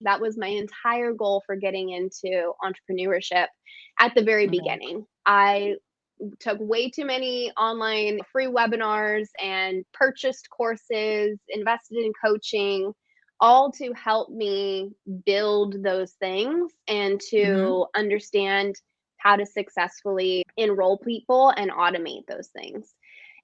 That was my entire goal for getting into entrepreneurship at the very Okay. beginning. I took way too many online free webinars and purchased courses, invested in coaching, all to help me build those things and Mm-hmm. to understand how to successfully enroll people and automate those things.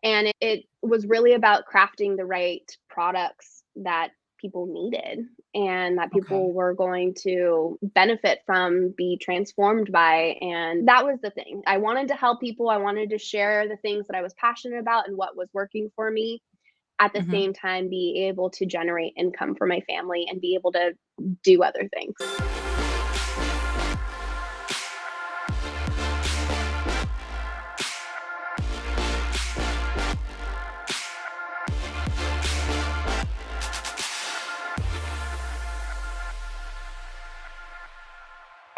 And it was really about crafting the right products that people needed and that Okay. people were going to benefit from, be transformed by. And that was the thing. I wanted to help people. I wanted to share the things that I was passionate about and what was working for me. At the Mm-hmm. same time, be able to generate income for my family and be able to do other things.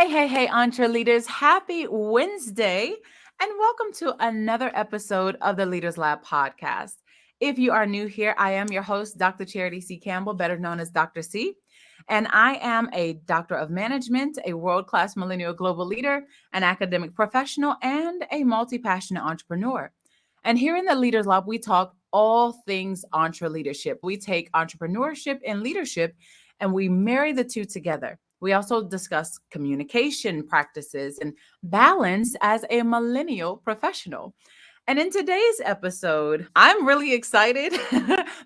Hey, Entre Leaders. Happy Wednesday, and welcome to another episode of the Leaders Lab podcast. If you are new here, I am your host, Dr. Charity C. Campbell, better known as Dr. C. And I am a doctor of management, a world class millennial global leader, an academic professional, and a multi passionate entrepreneur. And here in the Leaders Lab, we talk all things entre leadership. We take entrepreneurship and leadership and we marry the two together. We also discuss communication practices and balance as a millennial professional. And in today's episode, I'm really excited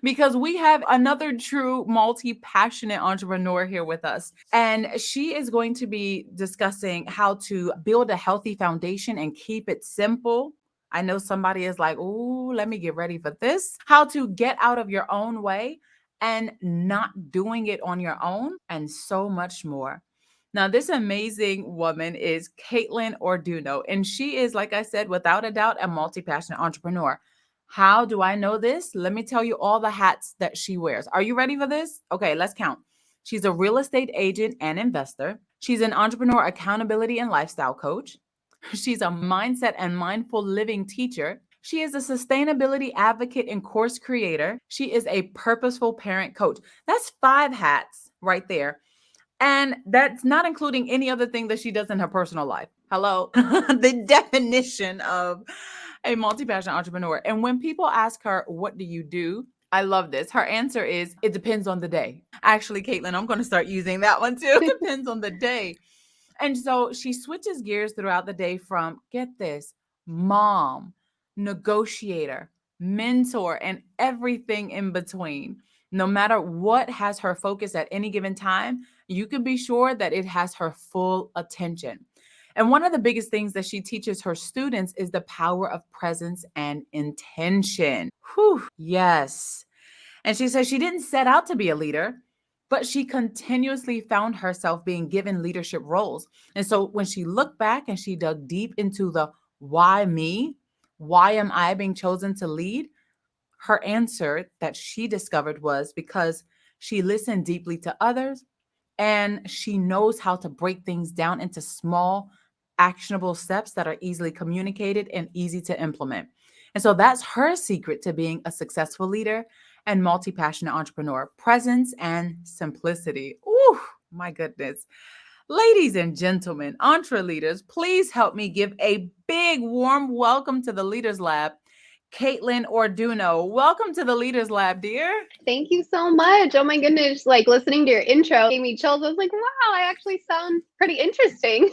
because we have another true multi passionate entrepreneur here with us. And she is going to be discussing how to build a healthy foundation and keep it simple. I know somebody is like, "Ooh, let me get ready for this." How to get out of your own way and not doing it on your own, and so much more. Now, this amazing woman is Caitlin Orduno, and she is, like I said, without a doubt, a multi-passionate entrepreneur. How do I know this? Let me tell you all the hats that she wears. Are you ready for this? Okay, let's count. She's a real estate agent and investor. She's an entrepreneur accountability and lifestyle coach. She's a mindset and mindful living teacher. She is a sustainability advocate and course creator. She is a purposeful parent coach. That's 5 hats right there. And that's not including any other thing that she does in her personal life. Hello. The definition of a multi-passionate entrepreneur. And when people ask her, what do you do? I love this. Her answer is, it depends on the day. Actually, Caitlin, I'm going to start using that one too. Depends on the day. And so she switches gears throughout the day from, get this, mom, negotiator, mentor, and everything in between. No matter what has her focus at any given time, you can be sure that it has her full attention. And one of the biggest things that she teaches her students is the power of presence and intention. Whew, yes. And she says she didn't set out to be a leader, but she continuously found herself being given leadership roles. And so when she looked back and she dug deep into the why me, why am I being chosen to lead? Her answer that she discovered was because she listened deeply to others and she knows how to break things down into small, actionable steps that are easily communicated and easy to implement. And so that's her secret to being a successful leader and multi passionate entrepreneur: presence and simplicity. Ooh, my goodness. Ladies and gentlemen, entre leaders, please help me give a big warm welcome to the Leaders Lab, Caitlin Orduno. Welcome to the Leaders Lab, dear. Thank you so much. Oh my goodness. Like listening to your intro gave me chills. I was like, wow, I actually sound pretty interesting.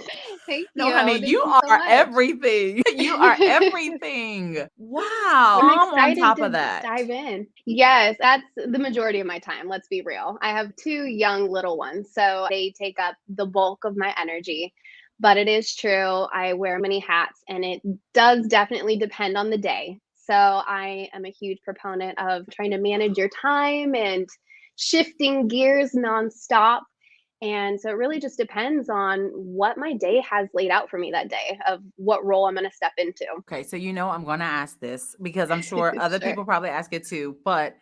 Thank No, honey, you. you Thank you so are much. everything. You are everything. Wow. I'm I'm on excited top of to that. dive in. Yes, that's the majority of my time. Let's be real. I have two young little ones, so they take up the bulk of my energy. But it is true, I wear many hats, and it does definitely depend on the day. So I am a huge proponent of trying to manage your time and shifting gears nonstop. And so it really just depends on what my day has laid out for me that day, of what role I'm going to step into. Okay, so I'm going to ask this because I'm sure other Sure. people probably ask it too, but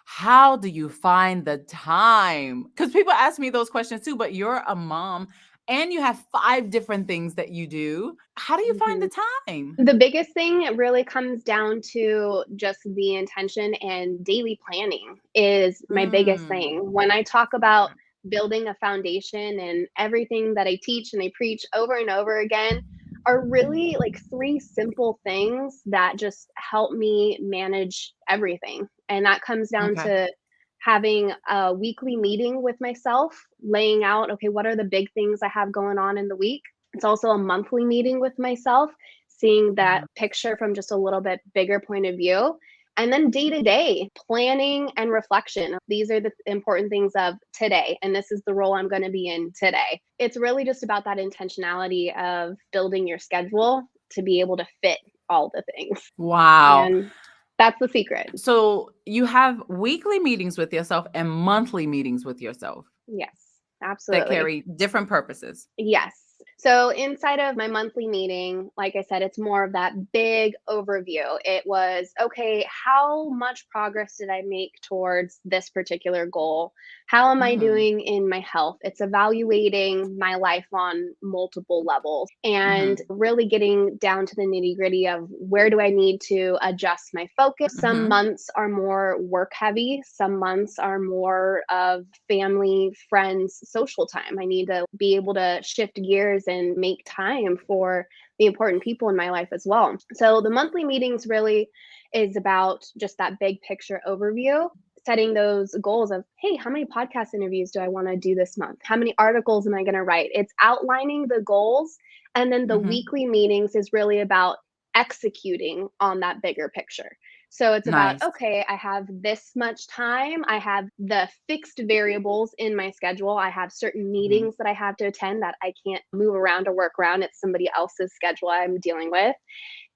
how do you find the time? Because people ask me those questions too, but you're a mom and you have 5 different things that you do. How do you find Mhm. the time? The biggest thing, it really comes down to just the intention, and daily planning is my biggest Mm, thing. When I talk about okay. building a foundation, and everything that I teach and I preach over and over again are really like three simple things that just help me manage everything. And that comes down Okay. to having a weekly meeting with myself, laying out, okay, what are the big things I have going on in the week? It's also a monthly meeting with myself, seeing that Mhm. picture from just a little bit bigger point of view. And then day to day planning and reflection. These are the important things of today. And this is the role I'm going to be in today. It's really just about that intentionality of building your schedule to be able to fit all the things. Wow. And that's the secret. So you have weekly meetings with yourself and monthly meetings with yourself Yes, that absolutely. carry different purposes. Yes. So inside of my monthly meeting, like I said, it's more of that big overview. It was, okay, how much progress did I make towards this particular goal? How am I Mm, doing in my health? It's evaluating my life on multiple levels and mhm, really getting down to the nitty gritty of where do I need to adjust my focus. Some mhm. months are more work heavy, some months are more of family, friends, social time. I need to be able to shift gears and make time for the important people in my life as well. So the monthly meetings really is about just that big picture overview, setting those goals of, hey, how many podcast interviews do I want to do this month? How many articles am I going to write? It's outlining the goals. And then the Mhm. weekly meetings is really about executing on that bigger picture. So it's about, Nice. okay, I have this much time. I have the fixed variables in my schedule. I have certain Mhm. meetings that I have to attend that I can't move around or work around. It's somebody else's schedule I'm dealing with.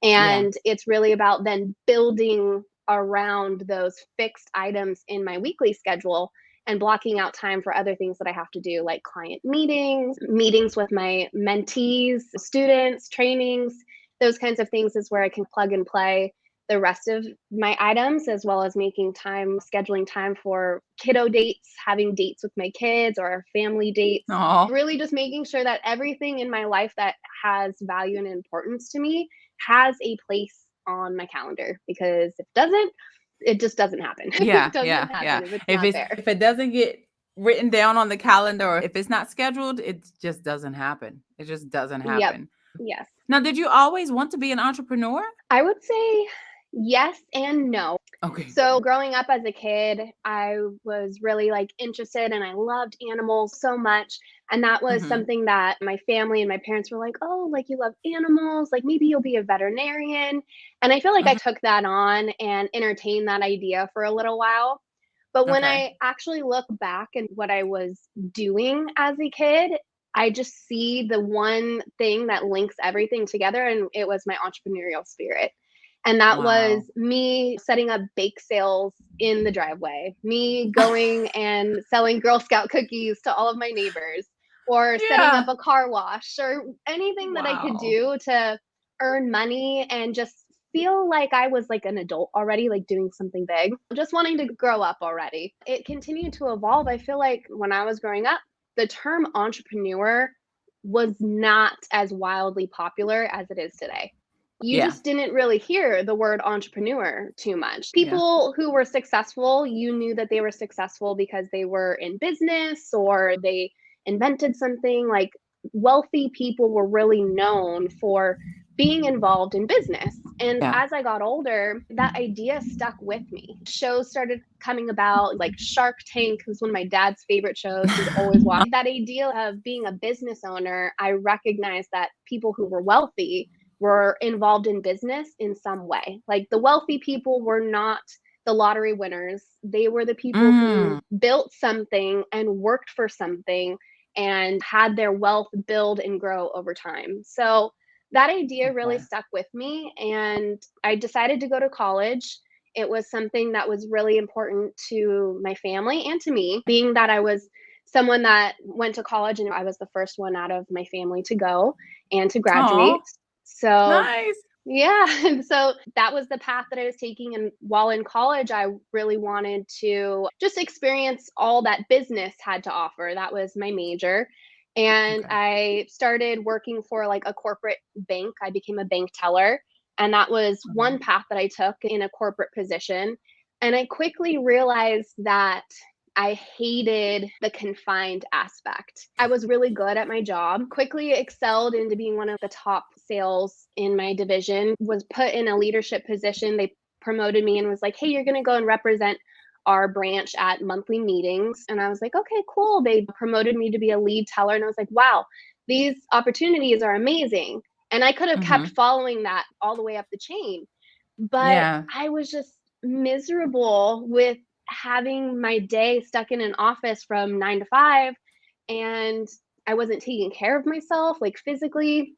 Yeah. And it's really about then building around those fixed items in my weekly schedule and blocking out time for other things that I have to do, like client meetings, meetings with my mentees, students, trainings, those kinds of things is where I can plug and play the rest of my items, as well as making time, scheduling time for kiddo dates, having dates with my kids or family dates. Oh, Really just making sure that everything in my life that has value and importance to me has a place on my calendar, because if it doesn't, it just doesn't happen. yeah, It doesn't yeah, yeah. happen if it's If not it's there. if it doesn't get written down on the calendar or if it's not scheduled, it just doesn't happen. It just doesn't Yep. happen. Yes. Now, did you always want to be an entrepreneur? I would say yes and no. Okay. So growing up as a kid, I was really like interested and I loved animals so much. And that was Mhm. something that my family and my parents were like, oh, like you love animals, like maybe you'll be a veterinarian. And I feel like I Mhm. took that on and entertained that idea for a little while. But when Okay. I actually look back and what I was doing as a kid, I just see the one thing that links everything together, and it was my entrepreneurial spirit. And that Wow. was me setting up bake sales in the driveway, me going and selling Girl Scout cookies to all of my neighbors, or setting up Yeah. a car wash, or anything that I could Wow. do to earn money and just feel like I was like an adult already, like doing something big, just wanting to grow up already. It continued to evolve. I feel like when I was growing up, the term entrepreneur was not as wildly popular as it is today. You Yeah. just didn't really hear the word entrepreneur too much. Yeah. People who were successful, you knew that they were successful because they were in business or they invented something. Like wealthy people were really known for being involved in business. And Yeah. as I got older, that idea stuck with me. Shows started coming about, like Shark Tank was one of my dad's favorite shows. He'd always watch that idea of being a business owner. I recognized that people who were wealthy were involved in business in some way. Like the wealthy people were not the lottery winners. They were the people who Mm. built something and worked for something and had their wealth build and grow over time. So that idea really Okay. stuck with me, and I decided to go to college. It was something that was really important to my family and to me, being that I was someone that went to college and I was the first one out of my family to go and to Oh, graduate. So nice. yeah, and so that was the path that I was taking, and while in college, I really wanted to just experience all that business had to offer. That was my major, and Okay. I started working for, like, a corporate bank. I became a bank teller, and that was Okay. one path that I took in a corporate position, and I quickly realized that I hated the confined aspect. I was really good at my job, quickly excelled into being one of the top sales in my division, was put in a leadership position. They promoted me and was like, hey, you're going to go and represent our branch at monthly meetings. And I was like, okay, cool. They promoted me to be a lead teller. And I was like, wow, these opportunities are amazing. And I could have kept following that all the way up the chain. But Yeah. I was just miserable with having my day stuck in an office from 9 to 5, and I wasn't taking care of myself, like physically.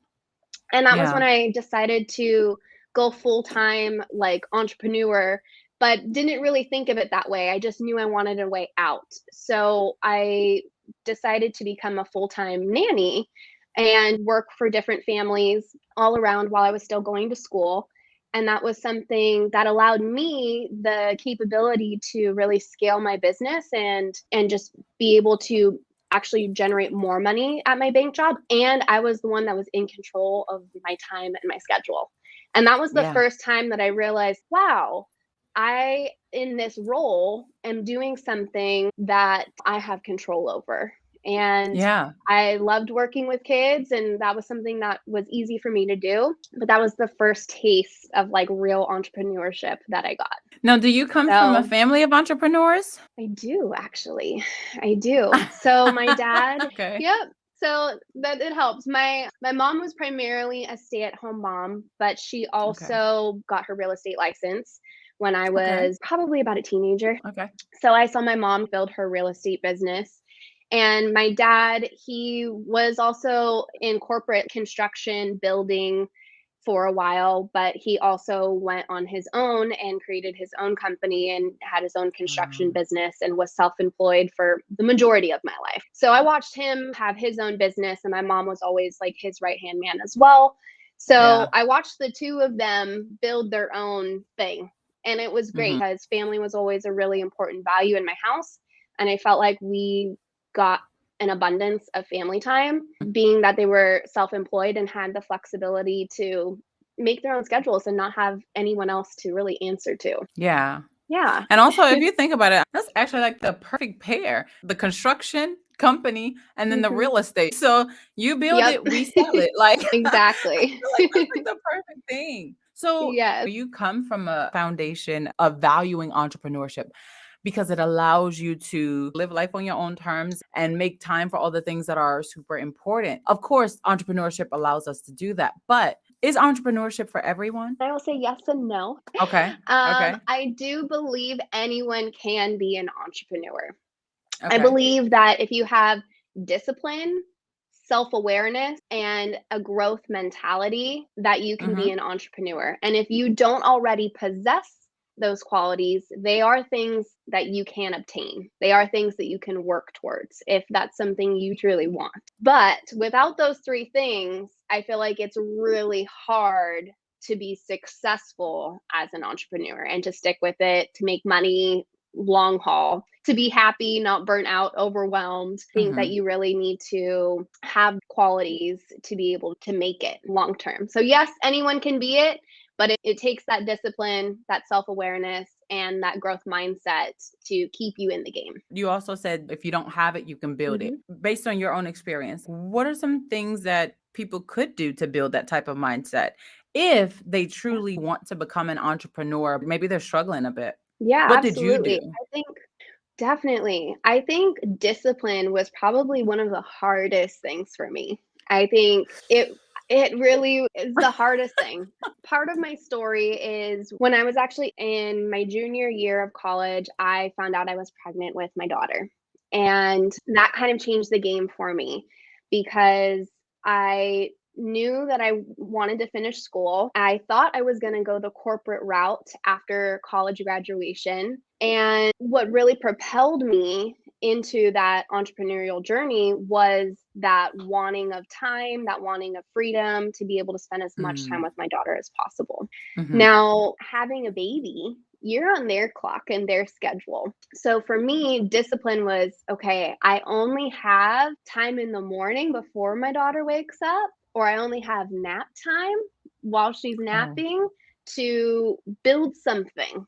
And that was when Yeah. I decided to go full time, like entrepreneur, but didn't really think of it that way. I just knew I wanted a way out. So I decided to become a full time nanny and work for different families all around while I was still going to school. And that was something that allowed me the capability to really scale my business and just be able to actually generate more money at my bank job. And I was the one that was in control of my time and my schedule. And that was the Yeah. first time that I realized, wow, I, in this role, am doing something that I have control over. And Yeah. I loved working with kids, and that was something that was easy for me to do. But that was the first taste of like real entrepreneurship that I got. Now, do you come from a So family of entrepreneurs? I do actually. I do. So my dad, Okay. yep. So that it helps. My mom was primarily a stay-at-home mom, but she Okay. also got her real estate license when I Okay. was probably about a teenager. Okay. So I saw my mom build her real estate business. And my dad, he was also in corporate construction building for a while, but he also went on his own and created his own company and had his own construction Um, business and was self-employed for the majority of my life. So I watched him have his own business, and my mom was always like his right-hand man as well. So yeah. I watched the two of them build their own thing. And it was great Mhm. because family was always a really important value in my house. And I felt like we got an abundance of family time, being that they were self-employed and had the flexibility to make their own schedules and not have anyone else to really answer to. Yeah. Yeah. And also, if you think about it, that's actually like the perfect pair. The construction company and then the Mhm. real estate. So you build Yep. it, we sell it. Like I Exactly. feel like that's like the perfect thing. So Yes. you come from a foundation of valuing entrepreneurship because it allows you to live life on your own terms and make time for all the things that are super important. Of course, entrepreneurship allows us to do that, but is entrepreneurship for everyone? I will say yes and no. Okay. Okay. I do believe anyone can be an entrepreneur. I Okay. believe that if you have discipline, self-awareness, and a growth mentality, that you can be Mhm. an entrepreneur. And if you don't already possess those qualities, they are things that you can obtain. They are things that you can work towards if that's something you truly want. But without those three things, I feel like it's really hard to be successful as an entrepreneur and to stick with it, to make money long haul, to be happy, not burnt out, overwhelmed. I think that Mhm. you really need to have qualities to be able to make it long term. So, yes, anyone can be it, but it takes that discipline, that self awareness, and that growth mindset to keep you in the game. You also said if you don't have it, you can build it. Hmm. Based on your own experience, what are some things that people could do to build that type of mindset if they Yeah. truly want to become an entrepreneur? Maybe they're struggling a bit. Yeah, What did you absolutely. do? I think definitely. I think discipline was probably one of the hardest things for me. I think it really is the hardest thing. Part of my story is when I was actually in my junior year of college, I found out I was pregnant with my daughter. And that kind of changed the game for me because I knew that I wanted to finish school. I thought I was going to go the corporate route after college graduation. And what really propelled me into that entrepreneurial journey was that wanting of time, that wanting of freedom to be able to spend as much time Mm, with my daughter as possible. mhm. Now, having a baby, you're on their clock and their schedule. So for me, discipline was okay, I only have time in the morning before my daughter wakes up, or I only have nap time while she's Oh, napping to build something,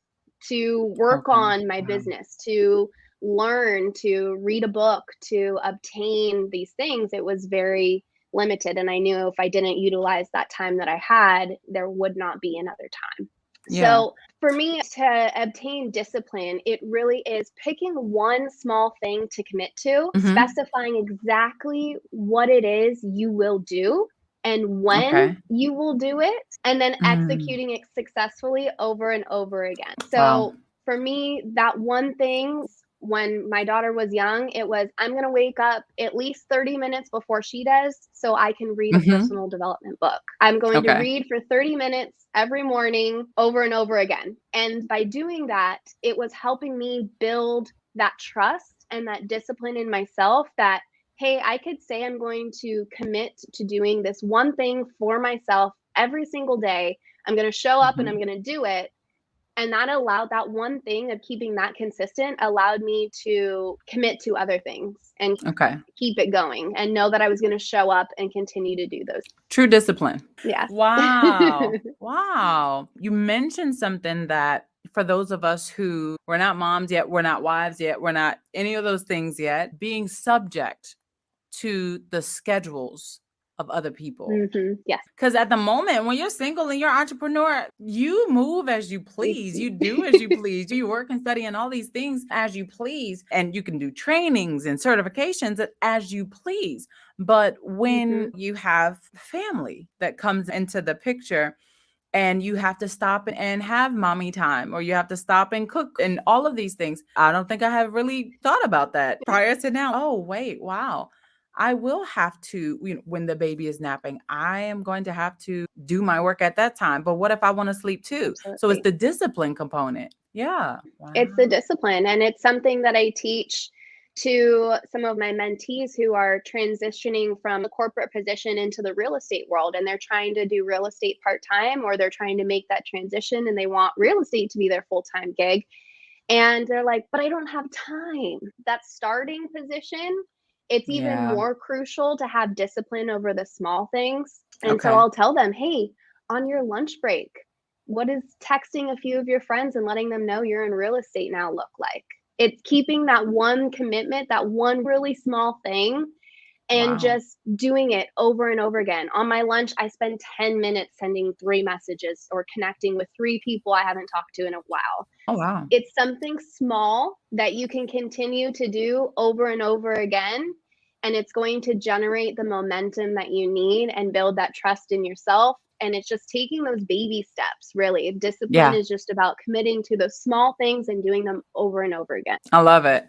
to work okay. on my Wow. business, to learn, to read a book, to obtain these things, it was very limited. And I knew if I didn't utilize that time that I had, there would not be another time. Yeah. So for me to obtain discipline, it really is picking one small thing to commit to, specifying exactly what it is you will do and when Okay. you will do it, and then Mm. executing it successfully over and over again. Wow. So for me, that one thing, when my daughter was young, it was, I'm going to wake up at least 30 minutes before she does so I can read a personal development book. I'm going to Okay. read for 30 minutes every morning over and over again. And by doing that, it was helping me build that trust and that discipline in myself that, hey, I could say I'm going to commit to doing this one thing for myself every single day. I'm going to show up and I'm going to do it. And that allowed, that one thing of keeping that consistent allowed me to commit to other things and Okay. keep it going and know that I was going to show up and continue to do those. True discipline. Yes. Wow. Wow. You mentioned something that for those of us who we're not moms yet, we're not wives yet, we're not any of those things yet, being subject to the schedules of other people. Yes. Because at the moment, when you're single and you're an entrepreneur, you move as you please. You do as you please. You work and study and all these things as you please. And you can do trainings and certifications as you please. But when you have family that comes into the picture, and you have to stop and have mommy time, or you have to stop and cook and all of these things. I don't think I have really thought about that prior to now. Oh, wait, wow. I will have to, when the baby is napping, I am going to have to do my work at that time. But what if I want to sleep too? Absolutely. So it's the discipline component. Yeah. Wow. It's the discipline. And it's something that I teach to some of my mentees who are transitioning from a corporate position into the real estate world. And they're trying to do real estate part-time, or they're trying to make that transition and they want real estate to be their full-time gig. And they're like, but I don't have time. That starting position, it's even more crucial to have discipline over the small things. And so I'll tell them, hey, on your lunch break, what does texting a few of your friends and letting them know you're in real estate now look like? It's keeping that one commitment, that one really small thing, and just doing it over and over again. On my lunch, I spend 10 minutes sending 3 messages or connecting with 3 people I haven't talked to in a while. Oh, wow. It's something small that you can continue to do over and over again, and it's going to generate the momentum that you need and build that trust in yourself. And it's just taking those baby steps, really. Discipline is just about committing to those small things and doing them over and over again. I love it.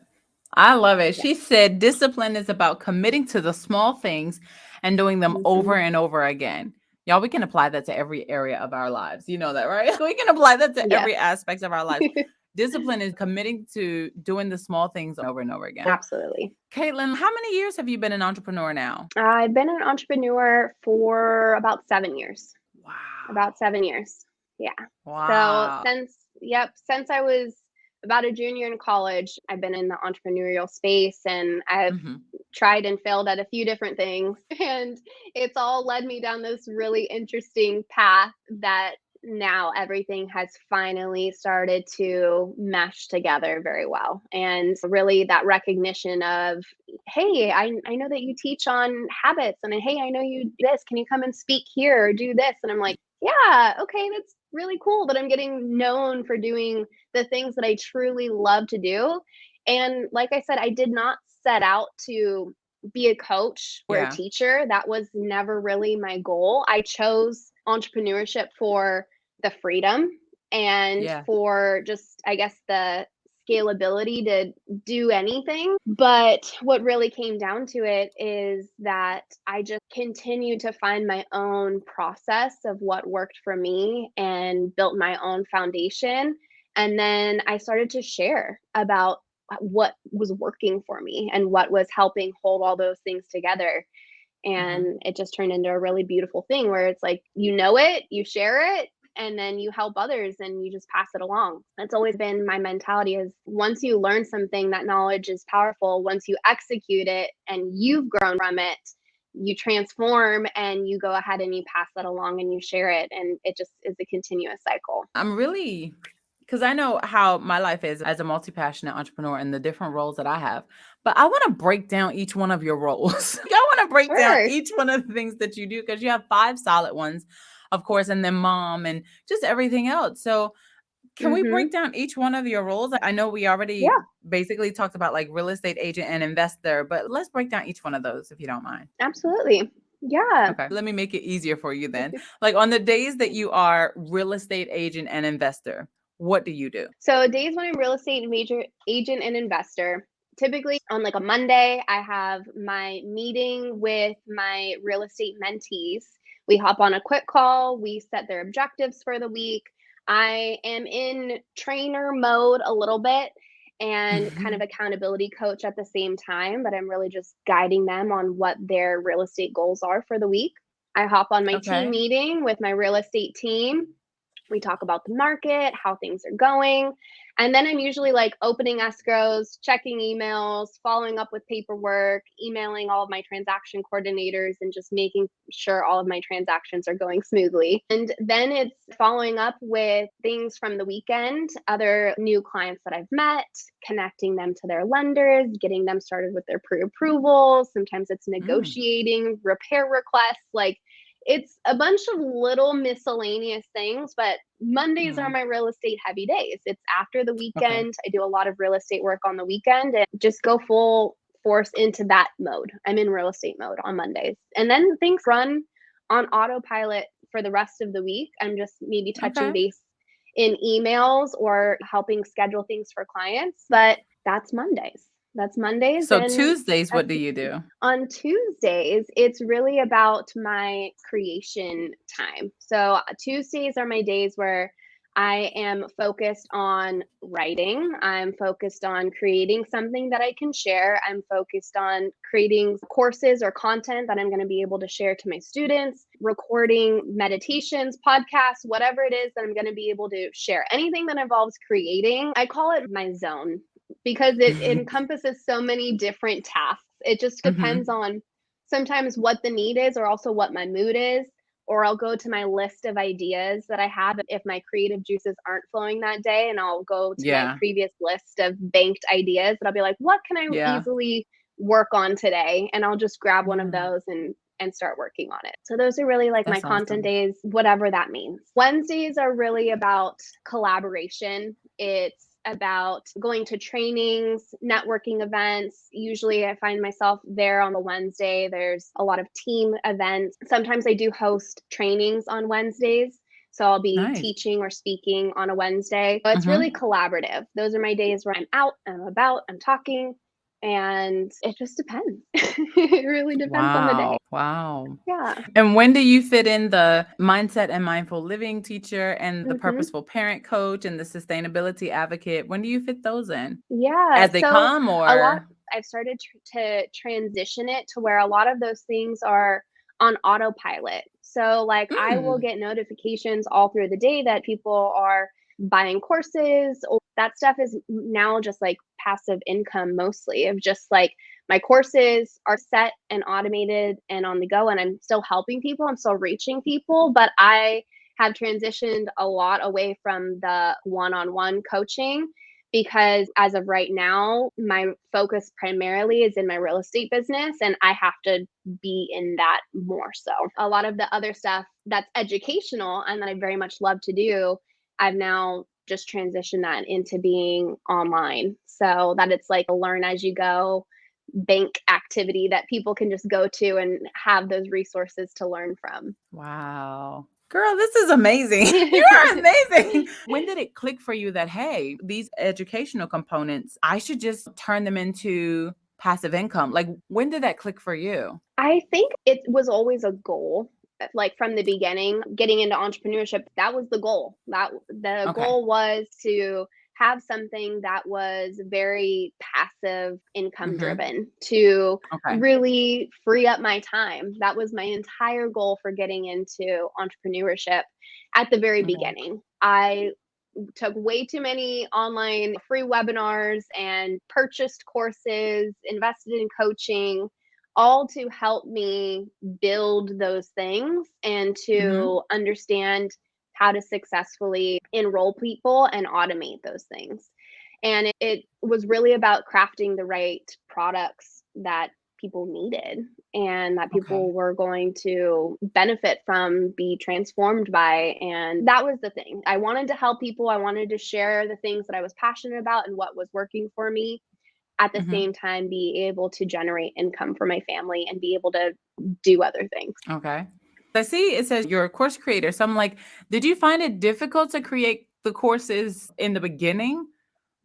I love it. She said discipline is about committing to the small things and doing them over and over again. Y'all, we can apply that to every area of our lives. You know that, right? We can apply that to every aspect of our lives. Discipline is committing to doing the small things over and over again. Absolutely. Caitlin, how many years have you been an entrepreneur now? I've been an entrepreneur for about 7 years. Wow. About 7 years. Yeah. Wow. So since I was about a junior in college, I've been in the entrepreneurial space, and I've tried and failed at a few different things. And it's all led me down this really interesting path that now everything has finally started to mesh together very well. And really that recognition of, hey, I know that you teach on habits, and hey, I know you do this. Can you come and speak here or do this? And I'm like, yeah, okay, that's really cool that I'm getting known for doing the things that I truly love to do. And like I said, I did not set out to be a coach or a teacher. That was never really my goal. I chose entrepreneurship for the freedom and for just, I guess, the scalability to do anything. But what really came down to it is that I just continued to find my own process of what worked for me and built my own foundation. And then I started to share about what was working for me and what was helping hold all those things together. And it just turned into a really beautiful thing where it's like, you know it, you share it, and then you help others and you just pass it along. That's always been my mentality, is once you learn something, that knowledge is powerful. Once you execute it and you've grown from it, you transform and you go ahead and you pass that along and you share it. And it just is a continuous cycle. I'm really because I know how my life is as a multi-passionate entrepreneur and the different roles that I have. But I want to break down each one of your roles. I want to break down Sure. each one of the things that you do because you have 5 solid ones, of course, and then mom and just everything else. So can we break Mm-hmm. down each one of your roles? I know we already Yeah, basically talked about like real estate agent and investor, but let's break down each one of those if you don't mind. absolutely. Yeah. Okay. Let me make it easier for you then. Like on the days that you are real estate agent and investor, what do you do? So days when I'm real estate major agent and investor, typically on like a Monday, I have my meeting with my real estate mentees. We hop on a quick call, we set their objectives for the week. I am in trainer mode a little bit and kind of accountability coach at the same time, but I'm really just guiding them on what their real estate goals are for the week. I hop on my team Okay. meeting with my real estate team. We talk about the market, how things are going. And then I'm usually like opening escrows, checking emails, following up with paperwork, emailing all of my transaction coordinators, and just making sure all of my transactions are going smoothly. And then it's following up with things from the weekend, other new clients that I've met, connecting them to their lenders, getting them started with their pre approvals. Sometimes it's Mm, negotiating repair requests. Like, it's a bunch of little miscellaneous things, but Mondays are mm. my real estate heavy days. It's after the Okay. weekend. I do a lot of real estate work on the weekend and just go full force into that mode. I'm in real estate mode on Mondays. And then things run on autopilot for the rest of the week. I'm just maybe touching Okay. base in emails or helping schedule things for clients, but that's Mondays. That's Mondays. So And Tuesdays, what that's do you do? on Tuesdays, it's really about my creation time. So Tuesdays are my days where I am focused on writing. I'm focused on creating something that I can share. I'm focused on creating courses or content that I'm going to be able to share to my students, recording meditations, podcasts, whatever it is that I'm going to be able to share. Anything that involves creating, I call it my zone because it encompasses so many different tasks. It just Hmm. depends on sometimes what the need is or also what my mood is. Or I'll go to my list of ideas that I have if my creative juices aren't flowing that day. And I'll go to my Yeah. previous list of banked ideas. But I'll be like, what can I Yeah. easily work on today? And I'll just grab one of Mm, those and start working on it. So those are really like my that's content awesome. days, whatever that means. Wednesdays are really about collaboration. It's about going to trainings, networking events. Usually I find myself there on the Wednesday. There's a lot of team events. Sometimes I do host trainings on Wednesdays. So I'll be Nice. teaching or speaking on a Wednesday. So it's really Hmm. collaborative. Those are my days where I'm out, I'm about, I'm talking, and it just depends. It really depends on the day. Wow. Wow. Yeah. And when do you fit in the mindset and mindful living teacher and the Hmm. purposeful parent coach and the sustainability advocate? When do you fit those in? Yeah. As they So come a lot, or I've started to transition it to where a lot of those things are on autopilot. So, like, I will Mm, get notifications all through the day that people are buying courses, or that stuff is now just like passive income mostly, of just like my courses are set and automated and on the go, and I'm still helping people, I'm still reaching people, but I have transitioned a lot away from the one on one coaching because as of right now, my focus primarily is in my real estate business and I have to be in that more so. A lot of the other stuff that's educational and that I very much love to do, I've now just transitioned that into being online so that it's like a learn as you go bank activity that people can just go to and have those resources to learn from. wow. Girl, this is amazing. You are amazing. When did it click for you that, hey, these educational components, I should just turn them into passive income? Like, when did that click for you? I think it was always a goal. Like from the beginning, getting into entrepreneurship, that was the goal. That the Okay. goal was to have something that was very passive income Hmm. driven to Okay. really free up my time. That was my entire goal for getting into entrepreneurship at the very Okay. beginning. I took way too many online free webinars and purchased courses, invested in coaching, all to help me build those things and Hmm. to understand how to successfully enroll people and automate those things. And it was really about crafting the right products that people needed and that Okay. people were going to benefit from, be transformed by. And that was the thing. I wanted to help people. I wanted to share the things that I was passionate about and what was working for me. At the Hmm. same time, be able to generate income for my family and be able to do other things. Okay. I see it says you're a course creator. So I'm like, did you find it difficult to create the courses in the beginning?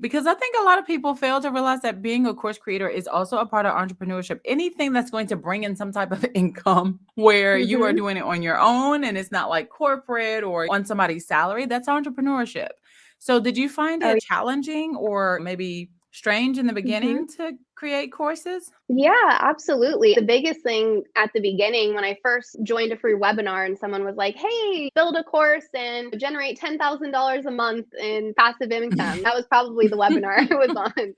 Because I think a lot of people fail to realize that being a course creator is also a part of entrepreneurship. Anything that's going to bring in some type of income where you are Hmm. doing it on your own and it's not like corporate or on somebody's salary, that's entrepreneurship. So did you find Oh, it challenging or maybe strange in the hmm. beginning to create courses? Yeah, absolutely. The biggest thing at the beginning when I first joined a free webinar and someone was like, hey, build a course and generate $10,000 a month in passive income. That was probably the webinar I was on.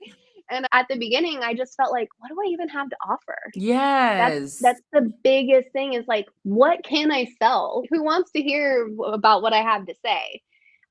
And at the beginning, I just felt like, what do I even have to offer? That's Yes. the biggest thing is like, what can I sell? Who wants to hear about what I have to say?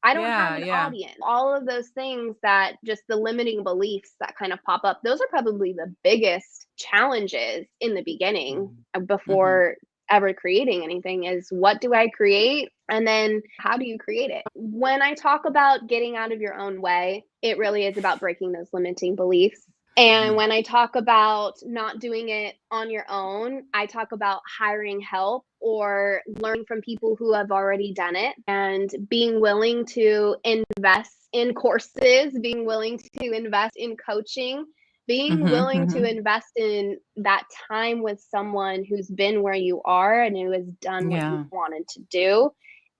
I don't have Yeah, an yeah. audience. All of those things that just the limiting beliefs that kind of pop up, those are probably the biggest challenges in the beginning Mhm. before ever creating anything is what do I create? And then how do you create it? When I talk about getting out of your own way, it really is about breaking those limiting beliefs. And Mhm. when I talk about not doing it on your own, I talk about hiring help or learning from people who have already done it and being willing to invest in courses, being willing to invest in coaching, being Mhm, willing to mhm. invest in that time with someone who's been where you are and who has done what you Yeah, wanted to do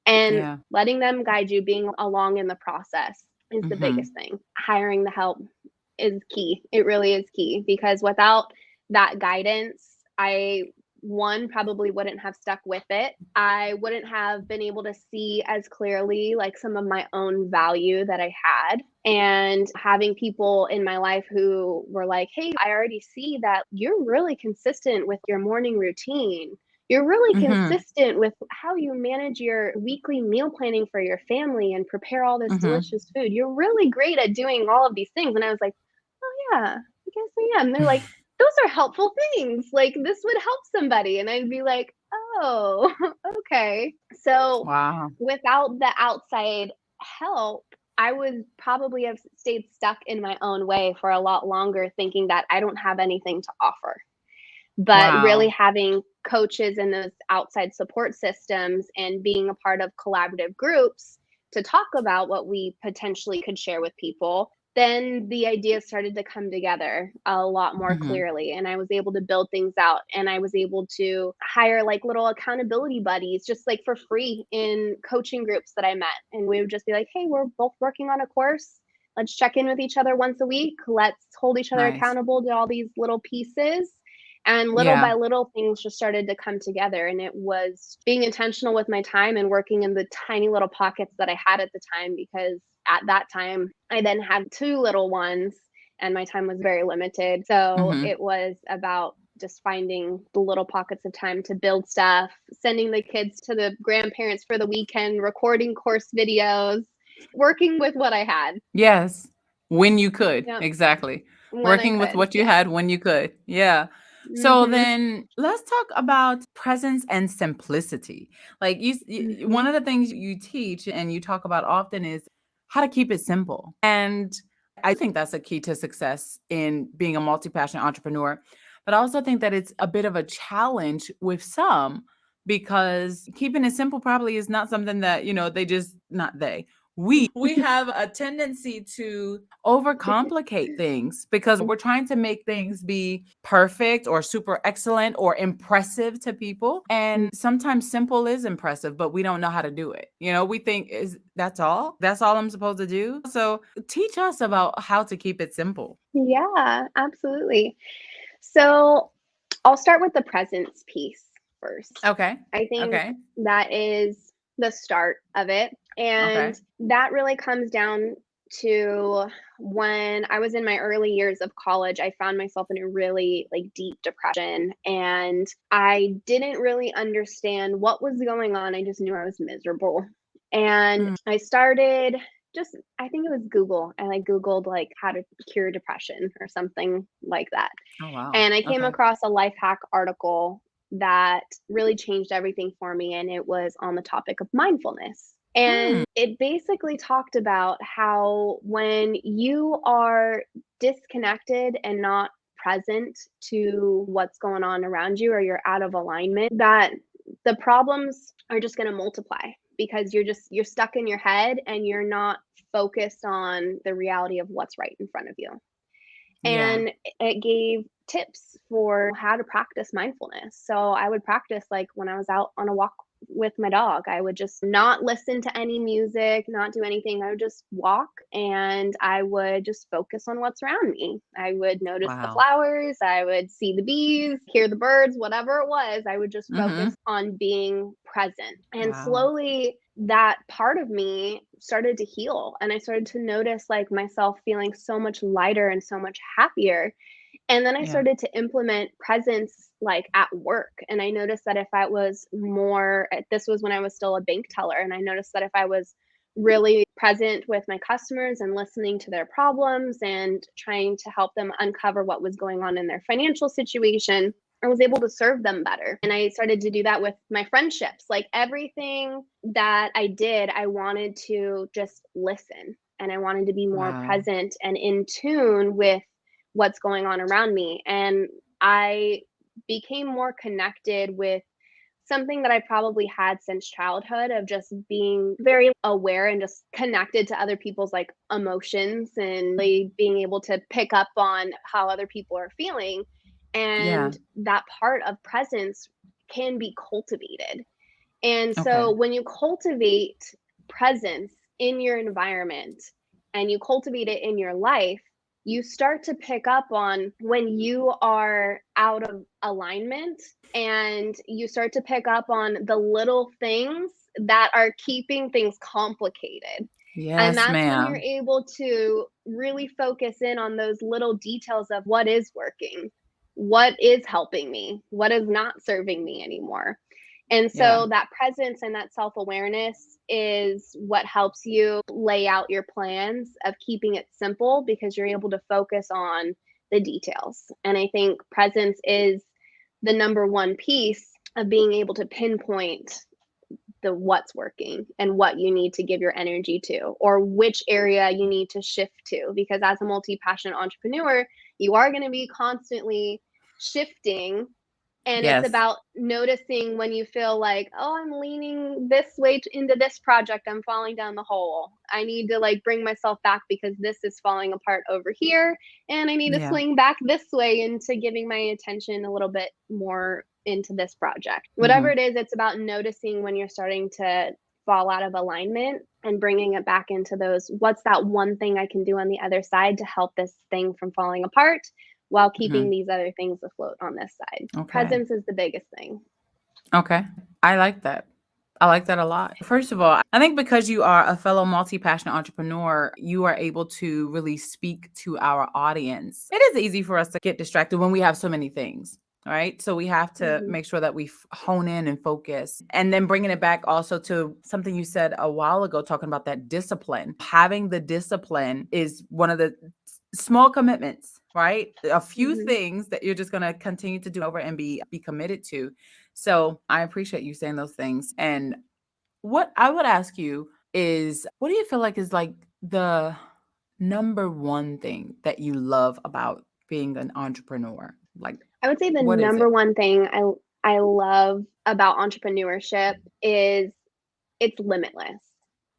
and yeah. letting them guide you, being along in the process is the Mhm. biggest thing. Hiring the help is key. It really is key because without that guidance, I one probably wouldn't have stuck with it. I wouldn't have been able to see as clearly like some of my own value that I had. And having people in my life who were like, hey, I already see that you're really consistent with your morning routine. You're really Mhm. consistent with how you manage your weekly meal planning for your family and prepare all this Mhm. delicious food. You're really great at doing all of these things. And I was like, oh, yeah, I guess I am. They're like, those are helpful things. Like, this would help somebody. And I'd be like, oh, okay. So, Wow. without the outside help, I would probably have stayed stuck in my own way for a lot longer, thinking that I don't have anything to offer. But really Wow. having coaches and those outside support systems and being a part of collaborative groups to talk about what we potentially could share with people, then the ideas started to come together a lot more Mhm. clearly. And I was able to build things out and I was able to hire like little accountability buddies just like for free in coaching groups that I met. And we would just be like, hey, we're both working on a course. Let's check in with each other once a week. Let's hold each other Nice. accountable to all these little pieces and little Yeah. by little, things just started to come together. And it was being intentional with my time and working in the tiny little pockets that I had at the time, because at that time, I then had two little ones and my time was very limited. So Mhm. it was about just finding the little pockets of time to build stuff, sending the kids to the grandparents for the weekend, recording course videos, working with what I had. Yes. When you could. Yep. Exactly. When I Working with could. what you Yeah. had when you could. Yeah. So Hmm. then let's talk about presence and simplicity. Like one Hmm. of the things you teach and you talk about often is how to keep it simple. And I think that's a key to success in being a multi-passionate entrepreneur. But I also think that it's a bit of a challenge with some because keeping it simple probably is not something that, they just not they. We have a tendency to overcomplicate things because we're trying to make things be perfect or super excellent or impressive to people. And sometimes simple is impressive, but we don't know how to do it. We think is that's all? That's all I'm supposed to do? So teach us about how to keep it simple. Yeah, absolutely. So I'll start with the presence piece first. Okay. I think Okay. that is the start of it. And Okay. that really comes down to when I was in my early years of college, I found myself in a really like deep depression and I didn't really understand what was going on. I just knew I was miserable. And Mm. I started I think it was Google. I like Googled like how to cure depression or something like that. Oh, wow. And I came Okay. across a life hack article that really changed everything for me. And it was on the topic of mindfulness. Mm. And it basically talked about how when you are disconnected and not present to what's going on around you, or you're out of alignment, that the problems are just going to multiply because you're stuck in your head and you're not focused on the reality of what's right in front of you. Yeah. And it gave tips for how to practice mindfulness. So I would practice like when I was out on a walk with my dog. I would just not listen to any music, not do anything. I would just walk and I would just focus on what's around me. I would notice the Wow. flowers, I would see the bees, hear the birds, whatever it was. I would just Mm-hmm. focus on being present. And Wow. slowly that part of me started to heal, and I started to notice like myself feeling so much lighter and so much happier. And then I Yeah. started to implement presence like at work. And I noticed that if I was more, this was when I was still a bank teller, and I noticed that if I was really present with my customers and listening to their problems and trying to help them uncover what was going on in their financial situation, I was able to serve them better. And I started to do that with my friendships. Like everything that I did, I wanted to just listen, and I wanted to be more Wow. present and in tune with what's going on around me. And I became more connected with something that I probably had since childhood, of just being very aware and just connected to other people's like emotions, and really being able to pick up on how other people are feeling. Yeah. And that part of presence can be cultivated. And Okay. so when you cultivate presence in your environment and you cultivate it in your life, you start to pick up on when you are out of alignment, and you start to pick up on the little things that are keeping things complicated. And Yes, that's when you're ma'am. able to really focus in on those little details of what is working, what is helping me, what is not serving me anymore. And Yeah. so that presence and that self awareness is what helps you lay out your plans of keeping it simple, because you're able to focus on the details. And I think presence is the number one piece of being able to pinpoint the what's working and what you need to give your energy to, or which area you need to shift to. Because as a multi-passionate entrepreneur, you are going to be constantly shifting, and it's Yes. about noticing when you feel like, oh, I'm leaning this way into this project, I'm falling down the hole. I need to like bring myself back because this is falling apart over here. And I need to Yeah. swing back this way into giving my attention a little bit more into this project. Whatever Mm-hmm. it is, it's about noticing when you're starting to fall out of alignment and bringing it back into those, what's that one thing I can do on the other side to help this thing from falling apart, while Mm-hmm. keeping these other things afloat on this side. Okay. Presence is the biggest thing. Okay. I like that. I like that a lot. First of all, I think because you are a fellow multi-passionate entrepreneur, you are able to really speak to our audience. It is easy for us to get distracted when we have so many things, right? So we have to Mhm. make sure that we hone in and focus. And then bringing it back also to something you said a while ago, talking about that discipline. Having the discipline is one of the small commitments, right? A few Mhm. things that you're just going to continue to do over and be committed to. So I appreciate you saying those things. And what I would ask you is, what do you feel like is like the number one thing that you love about being an entrepreneur? Like, I would say the what is number it? one thing I love about entrepreneurship is it's limitless.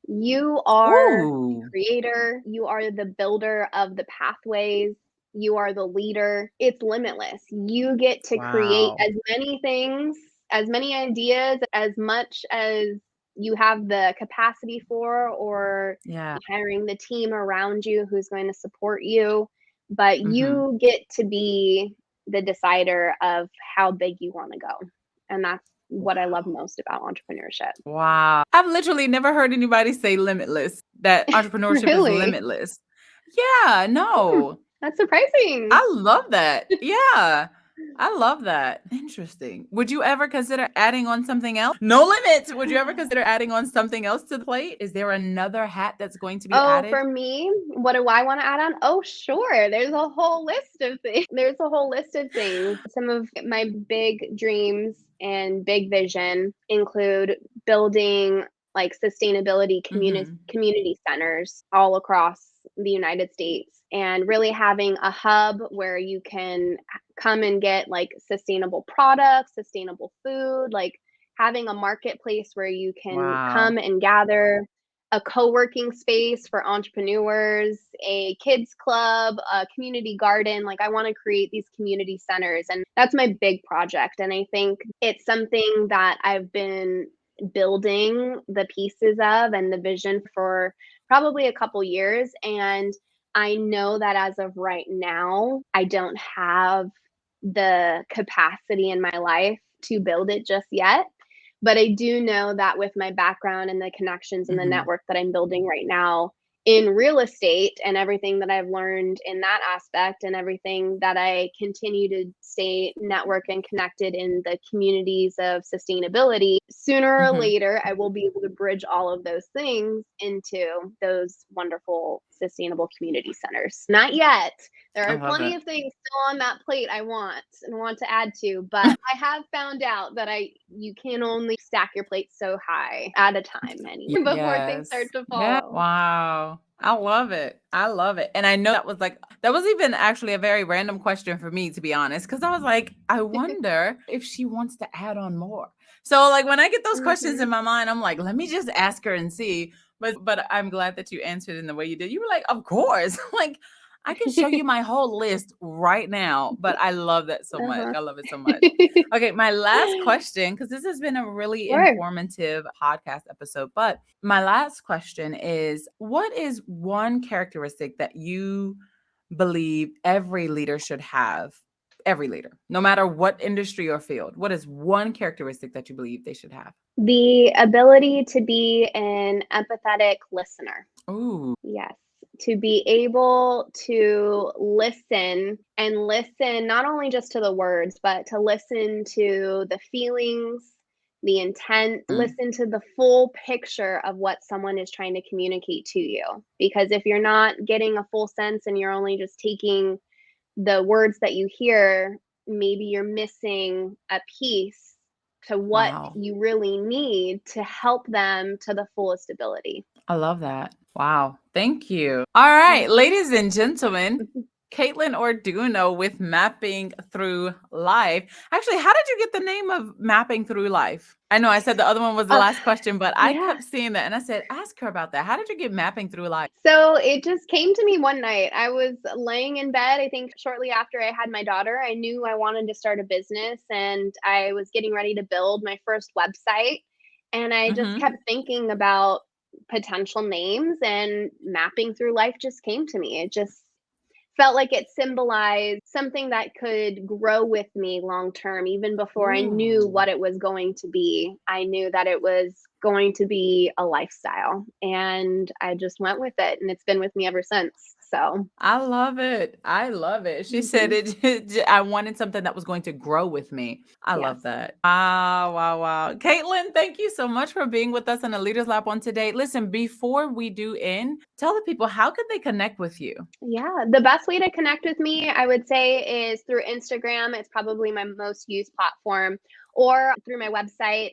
You are the Ooh, creator, you are the builder of the pathways, you are the leader. It's limitless. You get to create wow. as many things, as many ideas, as much as you have the capacity for, or Yeah. hiring the team around you who's going to support you. But Hmm. you get to be the decider of how big you want to go. And that's what I love most about entrepreneurship. Wow. I've literally never heard anybody say limitless, that entrepreneurship is Really? limitless. Yeah, Hmm, no. that's surprising. I love that. Yeah. I love that. Interesting. Would you ever consider adding on something else? No limits. Would you ever consider adding on something else to the plate? Is there another hat that's going to be Oh, added? for me, what do I want to add on? Oh, sure. There's a whole list of things. There's a whole list of things. Some of my big dreams and big vision include building like sustainability Mhm. community centers all across the United States and really having a hub where you can come and get like sustainable products, sustainable food, like having a marketplace where you can Wow. come and gather, a co-working space for entrepreneurs, a kids club, a community garden. Like I want to create these community centers and that's my big project. And I think it's something that I've been building the pieces of and the vision for probably a couple years. And I know that as of right now, I don't have the capacity in my life to build it just yet. But I do know that with my background and the connections and the Mhm. network that I'm building right now in real estate and everything that I've learned in that aspect and everything that I continue to stay network and connected in the communities of sustainability, sooner or Mhm. later, I will be able to bridge all of those things into those wonderful sustainable community centers. Not yet. There I are love plenty it. of things still on that plate I want and want to add to, but I have found out that I you can only stack your plate so high at a time anyway before things start Yes. to Yeah. follow. Wow. I love it. I love it. And I know that was even actually a very random question for me, to be honest, because I was like, I wonder if she wants to add on more. So like when I get those questions in Mhm. my mind, I'm like, let me just ask her and see. But I'm glad that you answered in the way you did. You were like, of course. Like I can show you my whole list right now, but I love that so much. Uh-huh. I love it so much. Okay, my last question, because this has been a really Sure. informative podcast episode, but my last question is, what is one characteristic that you believe every leader should have? Every leader, no matter what industry or field, what is one characteristic that you believe they should have? The ability to be an empathetic listener. Ooh, Yes. To be able to listen and listen not only just to the words, but to listen to the feelings, the intent, mm, listen to the full picture of what someone is trying to communicate to you. Because if you're not getting a full sense and you're only just taking the words that you hear, maybe you're missing a piece to what wow. you really need to help them to the fullest ability. I love that. Wow. Thank you. All right, Mhm. ladies and gentlemen, Caitlin Orduno with Mapping Through Life. Actually, how did you get the name of Mapping Through Life? I know I said the other one was the Uh, last question, but I yeah. kept seeing that and I said, ask her about that. How did you get Mapping Through Life? So it just came to me one night. I was laying in bed, I think shortly after I had my daughter. I knew I wanted to start a business and I was getting ready to build my first website. And I just Mm-hmm. kept thinking about potential names and mapping through life just came to me. It just felt like it symbolized something that could grow with me long term. Even before I knew Ooh. what it was going to be, I knew that it was going to be a lifestyle. And I just went with it. And it's been with me ever since. So, I love it. I love it. She said mhm, I wanted something that was going to grow with me. I yes. love that. Wow, wow, wow. Caitlin, thank you so much for being with us in the Leaders Lab on today. Listen, before we do end, tell the people how could they connect with you? Yeah, the best way to connect with me, I would say, is through Instagram. It's probably my most used platform, or through my website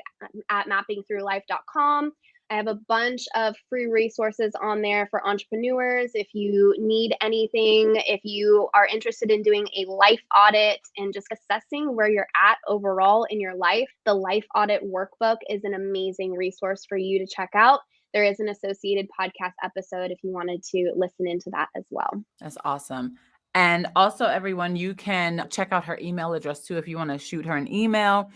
at mappingthroughlife.com. I have a bunch of free resources on there for entrepreneurs. If you need anything, if you are interested in doing a life audit and just assessing where you're at overall in your life, the Life Audit Workbook is an amazing resource for you to check out. There is an associated podcast episode if you wanted to listen into that as well. That's awesome. And also, everyone, you can check out her email address too if you want to shoot her an email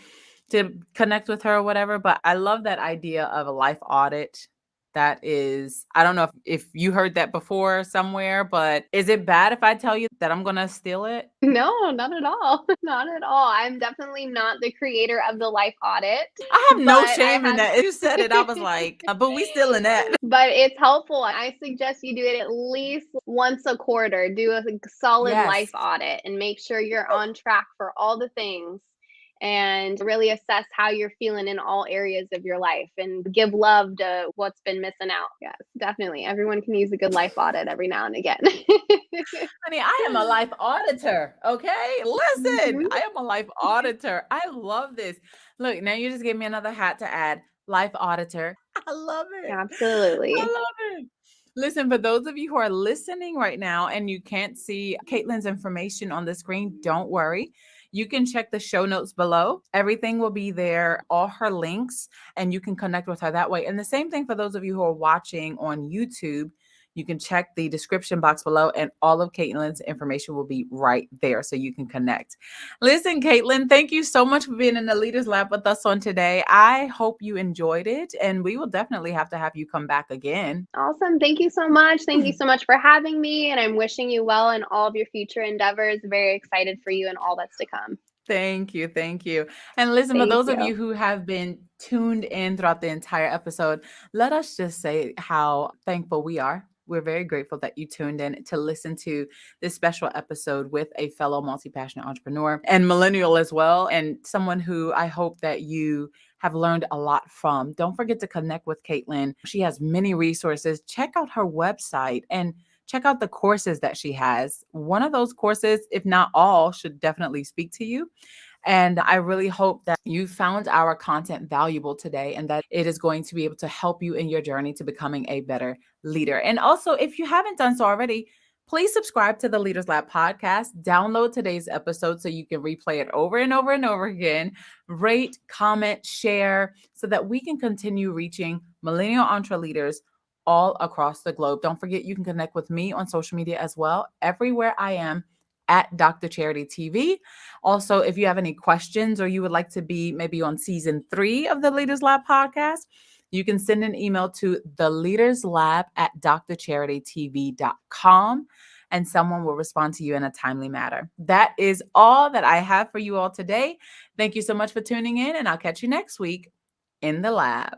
to connect with her or whatever. But I love that idea of a life audit That is, I don't know if you heard that before somewhere, but is it bad if I tell you that I'm going to steal it? No, not at all. Not at all. I'm definitely not the creator of the life audit, I have no but I shame in have that. If you said it, I was like, but we still in that. but it's helpful. I suggest you do it at least once a quarter. Do a solid life Yes. audit and make sure you're on track for all the things and really assess how you're feeling in all areas of your life and give love to what's been missing out. Yes, definitely. Everyone can use a good life audit every now and again. Honey, I am a life auditor. Okay. Listen, Mhm. I am a life auditor. I love this. Look, now you just gave me another hat to add, life auditor. I love it. I Absolutely. love it. Listen, for those of you who are listening right now and you can't see Caitlin's information on the screen, don't worry. You can check the show notes below. Everything will be there, all her links, and you can connect with her that way. And the same thing for those of you who are watching on YouTube. You can check the description box below, and all of Caitlin's information will be right there so you can connect. Listen, Caitlin, thank you so much for being in the Leaders Lab with us on today. I hope you enjoyed it, and we will definitely have to have you come back again. Awesome. Thank you so much. Thank you so much for having me. And I'm wishing you well in all of your future endeavors. Very excited for you and all that's to come. Thank you. Thank you. And listen, for Thank those of you. you who have been tuned in throughout the entire episode, let us just say how thankful we are. We're very grateful that you tuned in to listen to this special episode with a fellow multi-passionate entrepreneur and millennial as well, and someone who I hope that you have learned a lot from. Don't forget to connect with Caitlin. She has many resources. Check out her website and check out the courses that she has. One of those courses, if not all, should definitely speak to you. And I really hope that you found our content valuable today and that it is going to be able to help you in your journey to becoming a better leader. And also, if you haven't done so already, please subscribe to the Leaders Lab podcast. Download today's episode so you can replay it over and over and over again. Rate, comment, share so that we can continue reaching millennial entre leaders all across the globe. Don't forget, you can connect with me on social media as well. Everywhere I am at DrCharityTV. Also, if you have any questions or you would like to be maybe on season 3 of the Leaders Lab podcast, you can send an email to theleaderslab@drcharitytv.com and someone will respond to you in a timely manner. That is all that I have for you all today. Thank you so much for tuning in, and I'll catch you next week in the lab.